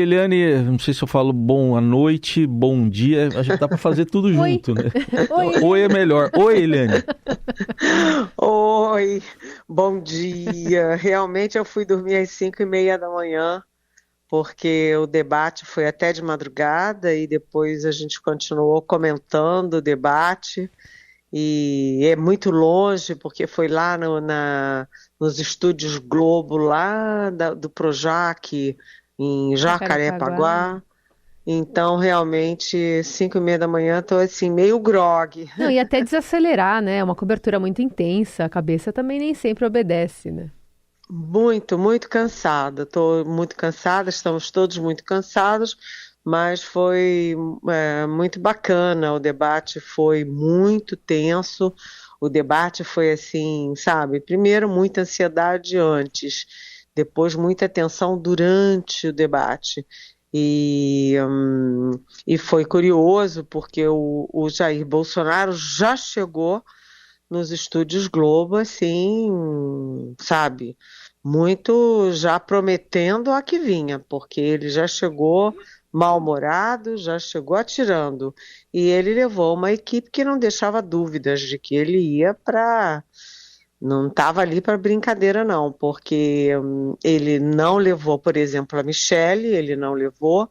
Eliane, não sei se eu falo boa noite, bom dia, a gente dá para fazer tudo junto, né? Oi. Oi é melhor. Oi, Eliane. Oi, bom dia. Realmente eu fui dormir às 5:30 da manhã, porque o debate foi até de madrugada e depois a gente continuou comentando o debate. E é muito longe, porque foi lá nos estúdios Globo, lá do Projac, em Jacarepaguá. Jacarepaguá. Então, realmente, 5:30 da manhã, estou assim, meio grogue. Não, e até desacelerar, né? É uma cobertura muito intensa, a cabeça também nem sempre obedece, né? Muito, muito cansada. Estou muito cansada, estamos todos muito cansados, mas foi muito bacana. O debate foi muito tenso. O debate foi assim, sabe? Primeiro, muita ansiedade antes, depois, muita tensão durante o debate. E foi curioso, porque o Jair Bolsonaro já chegou nos estúdios Globo, assim, sabe, muito já prometendo a que vinha, porque ele já chegou mal-humorado, já chegou atirando. E ele levou uma equipe que não deixava dúvidas de que ele ia para. Não estava ali para brincadeira, não, porque ele não levou, por exemplo, a Michelle, ele não levou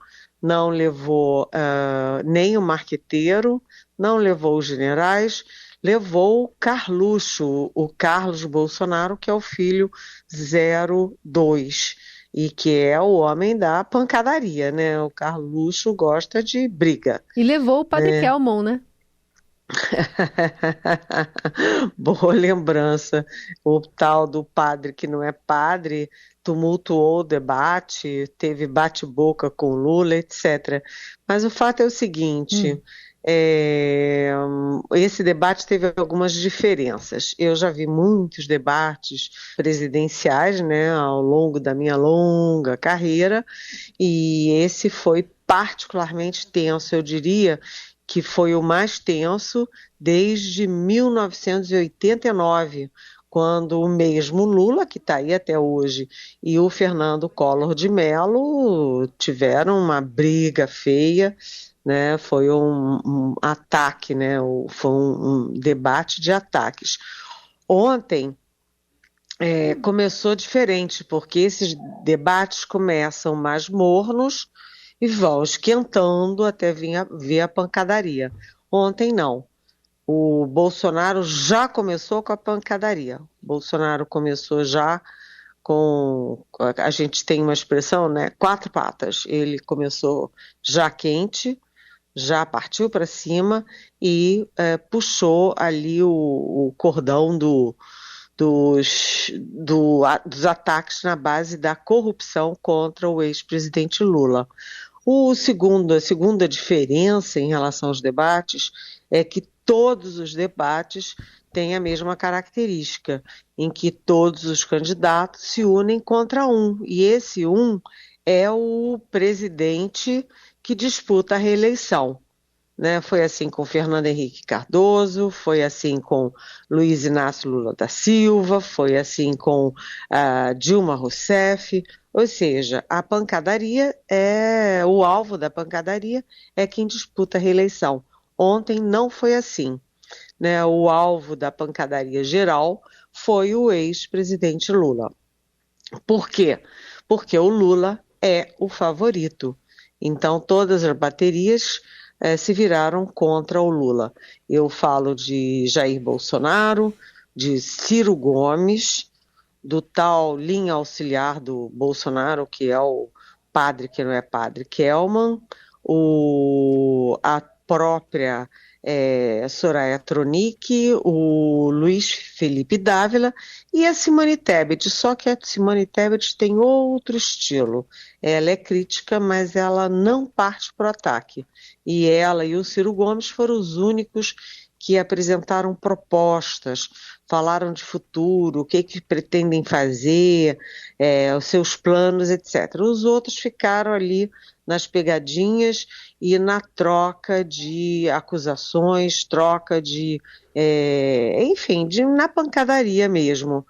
nem o marqueteiro, não levou os generais, levou o Carluxo, o Carlos Bolsonaro, que é o filho 02, e que é o homem da pancadaria, né? O Carluxo gosta de briga, E levou o Padre né? Kelmon, né? Boa lembrança. O tal do padre que não é padre tumultuou o debate, teve bate-boca com Lula, etc. Mas o fato é o seguinte: Hum. esse debate teve algumas diferenças. Eu já vi muitos debates presidenciais, né, ao longo da minha longa carreira, e esse foi particularmente tenso, eu diria que foi o mais tenso desde 1989, quando o mesmo Lula, que está aí até hoje, e o Fernando Collor de Mello tiveram uma briga feia, né? Foi um ataque, né? Foi um debate de ataques. Ontem começou diferente, porque esses debates começam mais mornos e vão esquentando até vir a pancadaria. Ontem não. O Bolsonaro já começou com a pancadaria. O Bolsonaro começou já com. A gente tem uma expressão, né? Quatro patas. Ele começou já quente, já partiu para cima e puxou ali o cordão dos ataques na base da corrupção contra o ex-presidente Lula. A segunda diferença em relação aos debates é que todos os debates têm a mesma característica, em que todos os candidatos se unem contra um, e esse um é o presidente que disputa a reeleição, né? Foi assim com Fernando Henrique Cardoso, foi assim com Luiz Inácio Lula da Silva, foi assim com Dilma Rousseff, ou seja, a pancadaria o alvo da pancadaria é quem disputa a reeleição. Ontem não foi assim, né? O alvo da pancadaria geral foi o ex-presidente Lula. Por quê? Porque o Lula é o favorito. Então todas as baterias se viraram contra o Lula. Eu falo de Jair Bolsonaro, de Ciro Gomes, do tal linha auxiliar do Bolsonaro, que é o padre que não é padre, Kelman, a própria Soraya Tronic, o Luiz Felipe Dávila e a Simone Tebet, só que a Simone Tebet tem outro estilo. Ela é crítica, mas ela não parte para o ataque. E ela e o Ciro Gomes foram os únicos que apresentaram propostas, falaram de futuro, o que pretendem fazer, os seus planos, etc. Os outros ficaram ali nas pegadinhas e na troca de acusações, troca de, enfim, na pancadaria mesmo.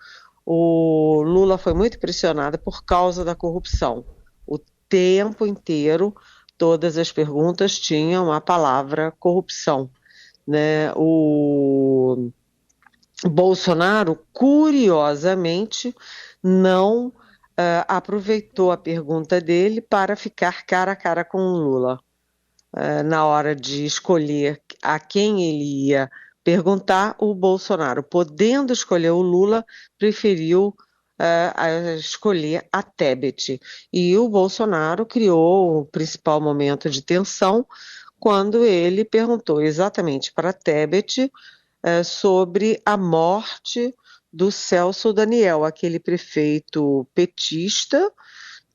O Lula foi muito pressionado por causa da corrupção. O tempo inteiro, todas as perguntas tinham a palavra corrupção, né? O Bolsonaro, curiosamente, não aproveitou a pergunta dele para ficar cara a cara com o Lula. Na hora de escolher a quem ele ia perguntar, o Bolsonaro, podendo escolher o Lula, preferiu escolher a Tebet. E o Bolsonaro criou o principal momento de tensão quando ele perguntou exatamente para a Tebet sobre a morte do Celso Daniel, aquele prefeito petista,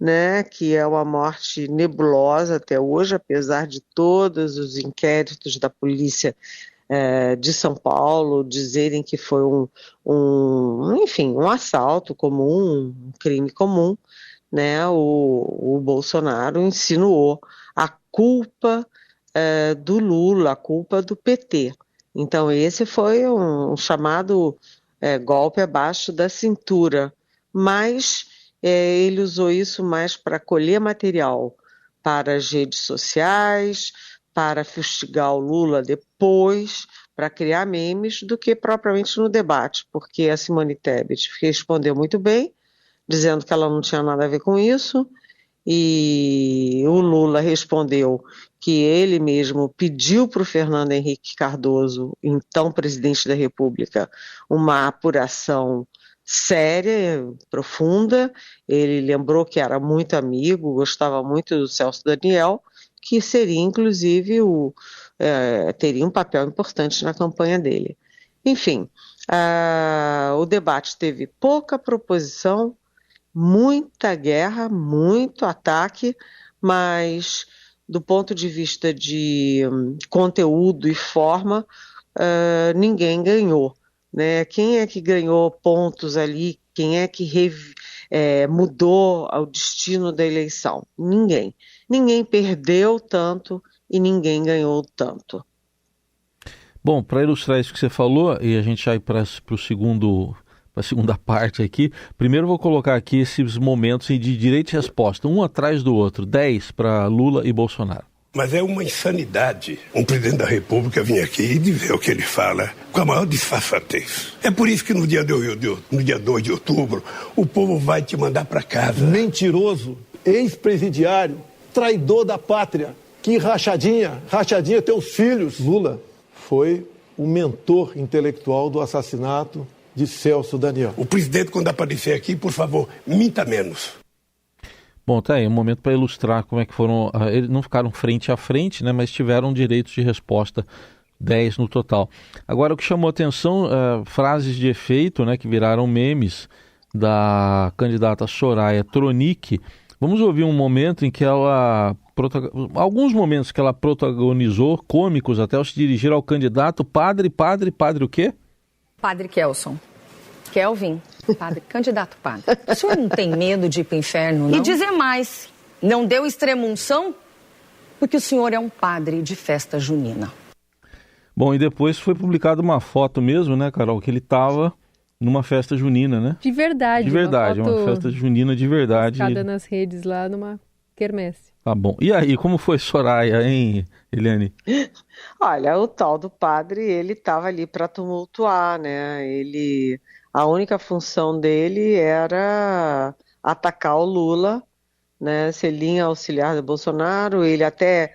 né, que é uma morte nebulosa até hoje, apesar de todos os inquéritos da polícia de São Paulo dizerem que foi enfim, um assalto comum, um crime comum, né? O Bolsonaro insinuou a culpa do Lula, a culpa do PT. Então esse foi um chamado golpe abaixo da cintura, mas ele usou isso mais para colher material para as redes sociais, para fustigar o Lula depois, para criar memes, do que propriamente no debate, porque a Simone Tebet respondeu muito bem, dizendo que ela não tinha nada a ver com isso, e o Lula respondeu que ele mesmo pediu para o Fernando Henrique Cardoso, então presidente da República, uma apuração séria, profunda. Ele lembrou que era muito amigo, gostava muito do Celso Daniel, que seria inclusive teria um papel importante na campanha dele. Enfim, o debate teve pouca proposição, muita guerra, muito ataque, mas do ponto de vista de conteúdo e forma, ninguém ganhou, né? Quem é que ganhou pontos ali? Quem é que mudou o destino da eleição? Ninguém. Ninguém perdeu tanto e ninguém ganhou tanto. Bom, para ilustrar isso que você falou, e a gente vai para a segunda parte aqui, primeiro eu vou colocar aqui esses momentos de direito e resposta, um atrás do outro, 10 para Lula e Bolsonaro. Mas é uma insanidade um presidente da República vir aqui e dizer o que ele fala com a maior disfarçatez. É por isso que no dia 2 de outubro o povo vai te mandar para casa. Mentiroso, ex-presidiário, traidor da pátria. Que rachadinha teus filhos. Lula foi o mentor intelectual do assassinato de Celso Daniel. O presidente, quando aparecer aqui, por favor, minta menos. Bom, tá aí, um momento para ilustrar como é que foram. Eles não ficaram frente a frente, né, mas tiveram direitos de resposta, 10 no total. Agora, o que chamou atenção, frases de efeito, né, que viraram memes da candidata Soraya Tronic. Vamos ouvir um momento em que alguns momentos que ela protagonizou, cômicos até, ao se dirigir ao candidato padre o quê? Padre Kelson. Kelvin, padre, candidato padre. O senhor não tem medo de ir para o inferno, não? E dizer mais, não deu extrema-unção porque o senhor é um padre de festa junina. Bom, e depois foi publicada uma foto mesmo, né, Carol, que ele estava numa festa junina, né? De verdade. De verdade, uma festa junina de verdade. Postada nas redes lá numa quermesse. Tá bom. E aí, como foi Soraya, hein, Eliane? Olha, o tal do padre, ele estava ali para tumultuar, né? A única função dele era atacar o Lula, né? Selinha auxiliar do Bolsonaro, ele até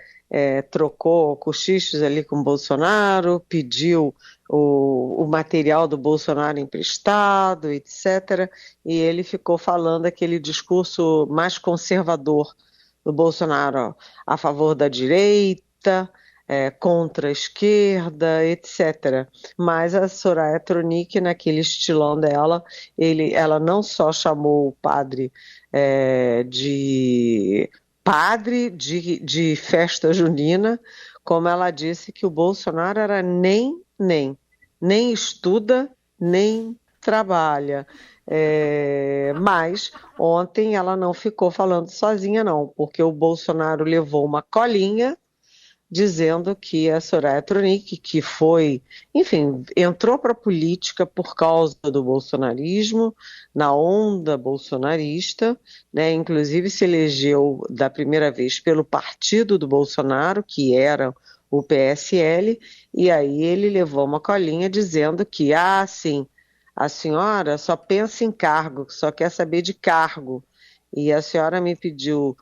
trocou cochichos ali com o Bolsonaro, pediu o material do Bolsonaro emprestado, etc. E ele ficou falando aquele discurso mais conservador do Bolsonaro, a favor da direita, contra a esquerda, etc. Mas a Soraya Tronic, naquele estilão dela, ela não só chamou o padre de festa junina, como ela disse que o Bolsonaro era nem estuda, nem trabalha. Mas ontem ela não ficou falando sozinha não, porque o Bolsonaro levou uma colinha dizendo que a Soraya Tronic, que foi, enfim, entrou para a política por causa do bolsonarismo, na onda bolsonarista, né, inclusive se elegeu da primeira vez pelo partido do Bolsonaro, que era o PSL, e aí ele levou uma colinha dizendo que, sim, a senhora só pensa em cargo, só quer saber de cargo, e a senhora me pediu,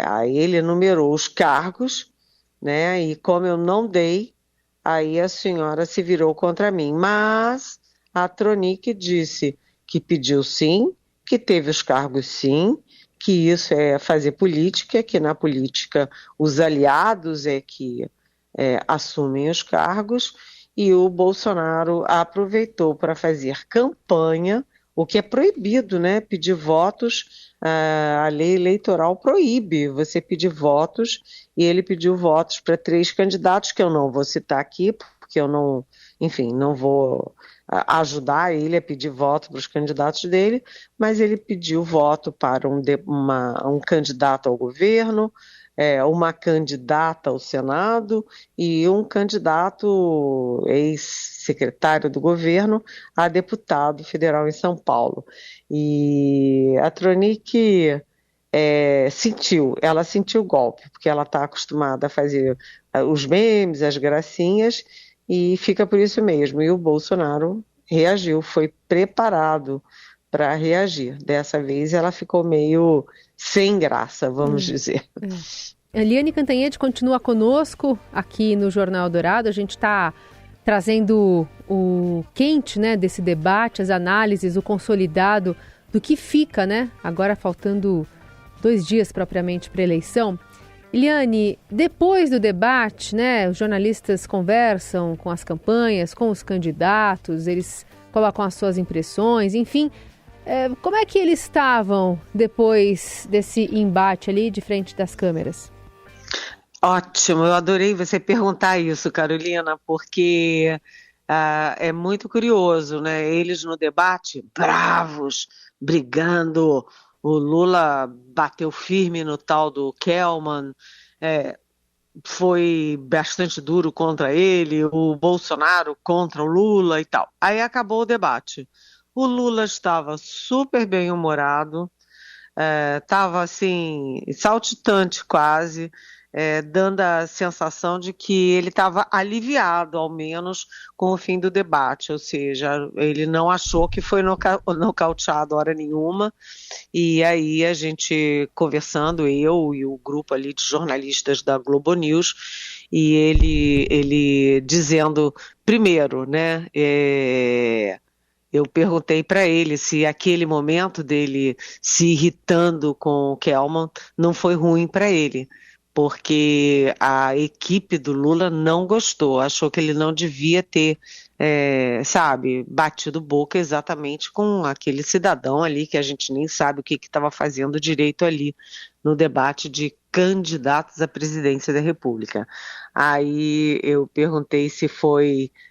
aí ele enumerou os cargos, né? E como eu não dei, aí a senhora se virou contra mim. Mas a Tronic disse que pediu sim, que teve os cargos sim, que isso é fazer política, que na política os aliados é que assumem os cargos, e o Bolsonaro aproveitou para fazer campanha, o que é proibido, né? Pedir votos, a lei eleitoral proíbe você pedir votos, e ele pediu votos para 3 candidatos, que eu não vou citar aqui, porque eu não, enfim, não vou ajudar ele a pedir voto para os candidatos dele, mas ele pediu voto para um candidato ao governo, uma candidata ao Senado e um candidato ex-secretário do governo a deputado federal em São Paulo. E a Tronic ela sentiu o golpe, porque ela está acostumada a fazer os memes, as gracinhas, e fica por isso mesmo. E o Bolsonaro reagiu, foi preparado para reagir. Dessa vez ela ficou meio sem graça, vamos dizer. Eliane Cantanhede continua conosco aqui no Jornal Dourado. A gente está trazendo o quente, né, desse debate, as análises, o consolidado do que fica, né? Agora faltando 2 dias propriamente para a eleição. Eliane, depois do debate, né, os jornalistas conversam com as campanhas, com os candidatos, eles colocam as suas impressões, enfim. Como é que eles estavam depois desse embate ali de frente das câmeras? Ótimo, eu adorei você perguntar isso, Carolina, porque é muito curioso, né? Eles no debate, bravos, brigando, o Lula bateu firme no tal do Kelman, foi bastante duro contra ele, o Bolsonaro contra o Lula e tal. Aí acabou o debate. O Lula estava super bem-humorado, estava assim, saltitante quase, dando a sensação de que ele estava aliviado, ao menos, com o fim do debate, ou seja, ele não achou que foi nocauteado hora nenhuma, e aí a gente conversando, eu e o grupo ali de jornalistas da Globo News, e ele dizendo, primeiro, né, eu perguntei para ele se aquele momento dele se irritando com o Kelman não foi ruim para ele, porque a equipe do Lula não gostou, achou que ele não devia ter, batido boca exatamente com aquele cidadão ali que a gente nem sabe o que estava fazendo direito ali no debate de candidatos à presidência da República. Aí eu perguntei se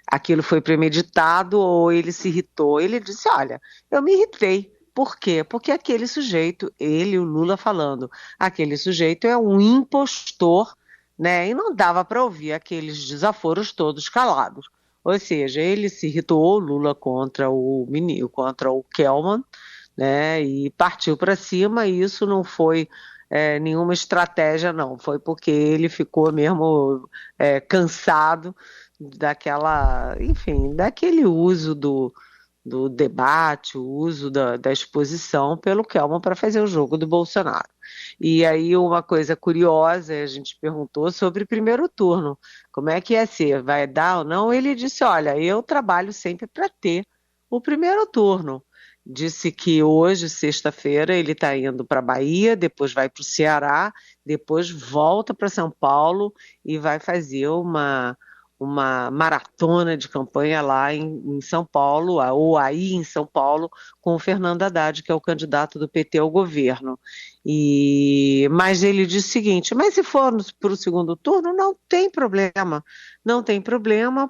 aquilo foi premeditado ou ele se irritou. Ele disse, olha, eu me irritei. Por quê? Porque aquele sujeito, ele, o Lula falando, aquele sujeito é um impostor, né? E não dava para ouvir aqueles desaforos todos calados. Ou seja, ele se irritou, o Lula contra o Kelman, né? E partiu para cima, e isso não foi nenhuma estratégia, não. Foi porque ele ficou mesmo cansado daquele uso do debate, o uso da exposição pelo Kelman para fazer o jogo do Bolsonaro. E aí uma coisa curiosa, a gente perguntou sobre o primeiro turno, como é que ia ser, vai dar ou não? Ele disse, olha, eu trabalho sempre para ter o primeiro turno. Disse que hoje, sexta-feira, ele está indo para a Bahia, depois vai para o Ceará, depois volta para São Paulo e vai fazer uma maratona de campanha lá em São Paulo, ou aí em São Paulo, com o Fernando Haddad, que é o candidato do PT ao governo. Mas ele disse o seguinte, mas se for para o segundo turno, não tem problema,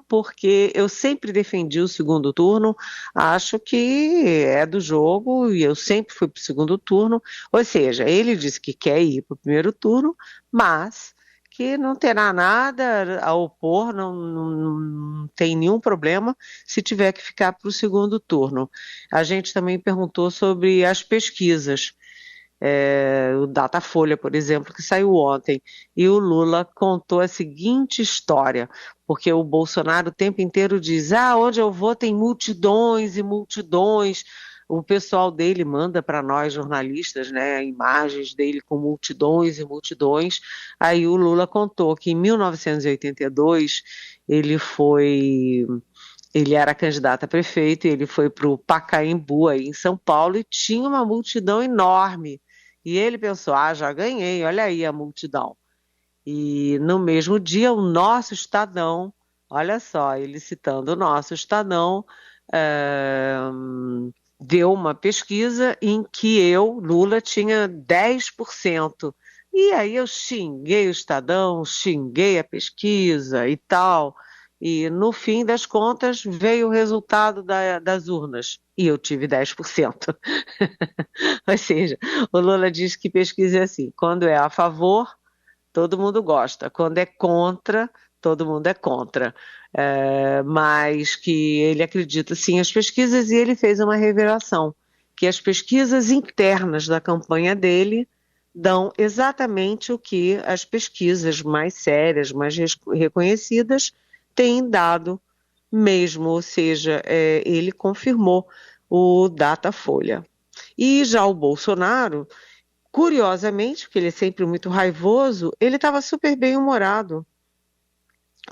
porque eu sempre defendi o segundo turno, acho que é do jogo e eu sempre fui para o segundo turno, ou seja, ele disse que quer ir para o primeiro turno, mas que não terá nada a opor, não tem nenhum problema se tiver que ficar para o segundo turno. A gente também perguntou sobre as pesquisas. O Datafolha, por exemplo, que saiu ontem, e o Lula contou a seguinte história, porque o Bolsonaro o tempo inteiro diz, onde eu vou tem multidões e multidões, o pessoal dele manda para nós jornalistas, né, imagens dele com multidões e multidões. Aí o Lula contou que em 1982 ele era candidato a prefeito, e ele foi para o Pacaembu, aí em São Paulo, e tinha uma multidão enorme. E ele pensou, já ganhei, olha aí a multidão. E no mesmo dia, o nosso Estadão, olha só, ele citando o nosso Estadão, deu uma pesquisa em que eu, Lula, tinha 10%. E aí eu xinguei o Estadão, xinguei a pesquisa e tal. E no fim das contas veio o resultado das urnas e eu tive 10%. Ou seja, o Lula diz que pesquisa é assim, quando é a favor, todo mundo gosta, quando é contra, todo mundo é contra. Mas que ele acredita sim as pesquisas, e ele fez uma revelação, que as pesquisas internas da campanha dele dão exatamente o que as pesquisas mais sérias, mais reconhecidas, tem dado mesmo, ou seja, ele confirmou o Datafolha. E já o Bolsonaro, curiosamente, porque ele é sempre muito raivoso, ele estava super bem-humorado.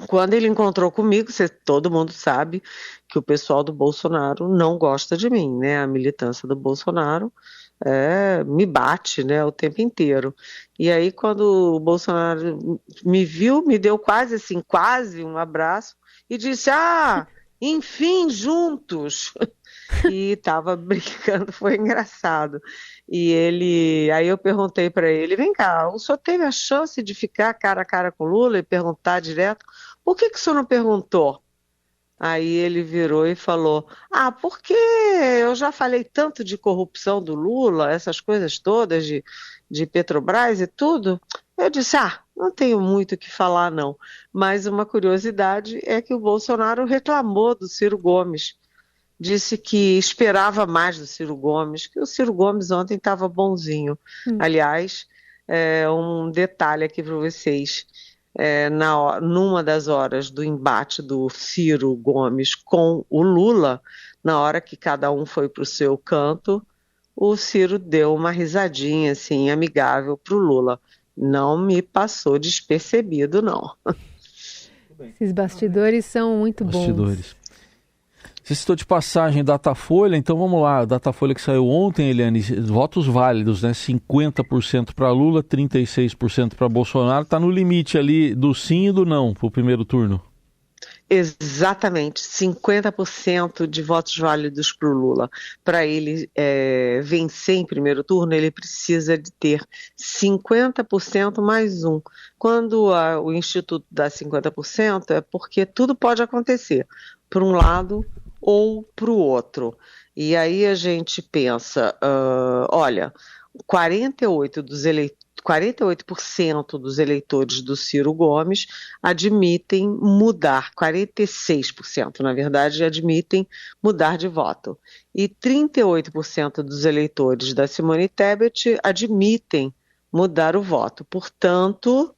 Quando ele encontrou comigo, todo mundo sabe que o pessoal do Bolsonaro não gosta de mim, né? A militância do Bolsonaro me bate, né, o tempo inteiro. E aí, quando o Bolsonaro me viu, me deu quase um abraço e disse, enfim, juntos. E estava brincando, foi engraçado. Aí eu perguntei para ele, vem cá, o senhor teve a chance de ficar cara a cara com o Lula e perguntar direto, por que o senhor não perguntou? Aí ele virou e falou, porque eu já falei tanto de corrupção do Lula, essas coisas todas de Petrobras e tudo. Eu disse, não tenho muito o que falar não. Mas uma curiosidade é que o Bolsonaro reclamou do Ciro Gomes. Disse que esperava mais do Ciro Gomes, que o Ciro Gomes ontem estava bonzinho. Aliás, um detalhe aqui para vocês. Numa das horas do embate do Ciro Gomes com o Lula, na hora que cada um foi para o seu canto, o Ciro deu uma risadinha assim, amigável para o Lula. Não me passou despercebido, não. Esses bastidores são muito bons. Você citou de passagem Datafolha, então vamos lá, Datafolha que saiu ontem, Eliane, votos válidos, né? 50% para Lula, 36% para Bolsonaro, está no limite ali do sim e do não para o primeiro turno. Exatamente, 50% de votos válidos para o Lula. Para ele vencer em primeiro turno, ele precisa de ter 50% mais um. Quando o Instituto dá 50%, é porque tudo pode acontecer, por um lado ou para o outro. E aí a gente pensa, olha, 48% dos eleitores do Ciro Gomes admitem mudar, 46%, na verdade, admitem mudar de voto. E 38% dos eleitores da Simone Tebet admitem mudar o voto. Portanto,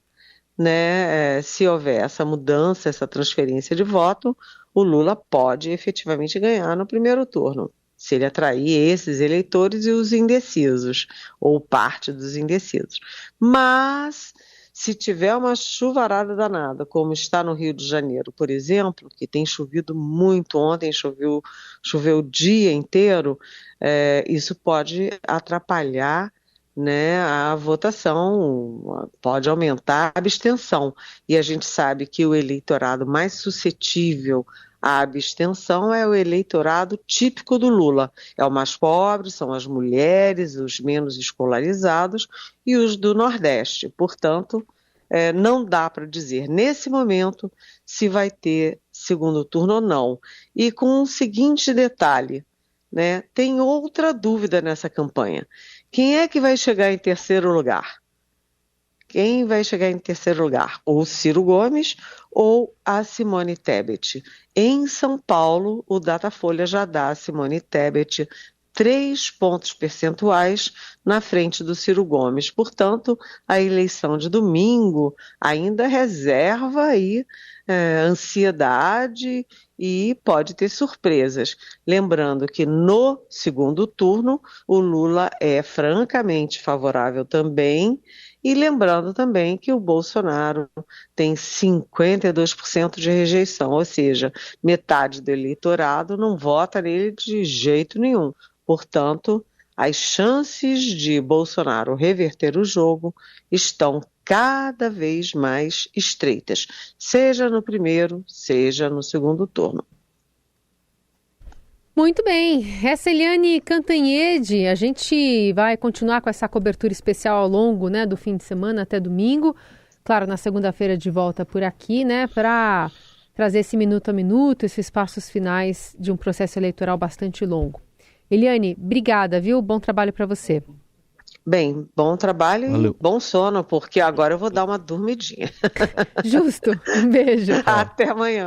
né, se houver essa mudança, essa transferência de voto, o Lula pode efetivamente ganhar no primeiro turno, se ele atrair esses eleitores e os indecisos, ou parte dos indecisos. Mas, se tiver uma chuvarada danada, como está no Rio de Janeiro, por exemplo, que tem chovido muito, ontem choveu o dia inteiro, isso pode atrapalhar, né, a votação, pode aumentar a abstenção. E a gente sabe que o eleitorado mais suscetível à abstenção é o eleitorado típico do Lula. É o mais pobre, são as mulheres, os menos escolarizados e os do Nordeste. Portanto, não dá para dizer nesse momento se vai ter segundo turno ou não. E com o seguinte detalhe, né, tem outra dúvida nessa campanha. Quem é que vai chegar em terceiro lugar? quem vai chegar em terceiro lugar? Ou Ciro Gomes ou a Simone Tebet. Em São Paulo, o Datafolha já dá a Simone Tebet 3 pontos percentuais na frente do Ciro Gomes. Portanto, a eleição de domingo ainda reserva aí ansiedade e pode ter surpresas. Lembrando que no segundo turno o Lula é francamente favorável também, e lembrando também que o Bolsonaro tem 52% de rejeição, ou seja, metade do eleitorado não vota nele de jeito nenhum. Portanto, as chances de Bolsonaro reverter o jogo estão cada vez mais estreitas, seja no primeiro, seja no segundo turno. Muito bem, essa é Eliane Cantanhede. A gente vai continuar com essa cobertura especial ao longo, né, do fim de semana até domingo. Claro, na segunda-feira de volta por aqui, né, para trazer esse minuto a minuto, esses passos finais de um processo eleitoral bastante longo. Eliane, obrigada, viu? Bom trabalho para você. Bem, bom trabalho. Valeu. E bom sono, porque agora eu vou dar uma dormidinha. Justo. Um beijo. Até amanhã.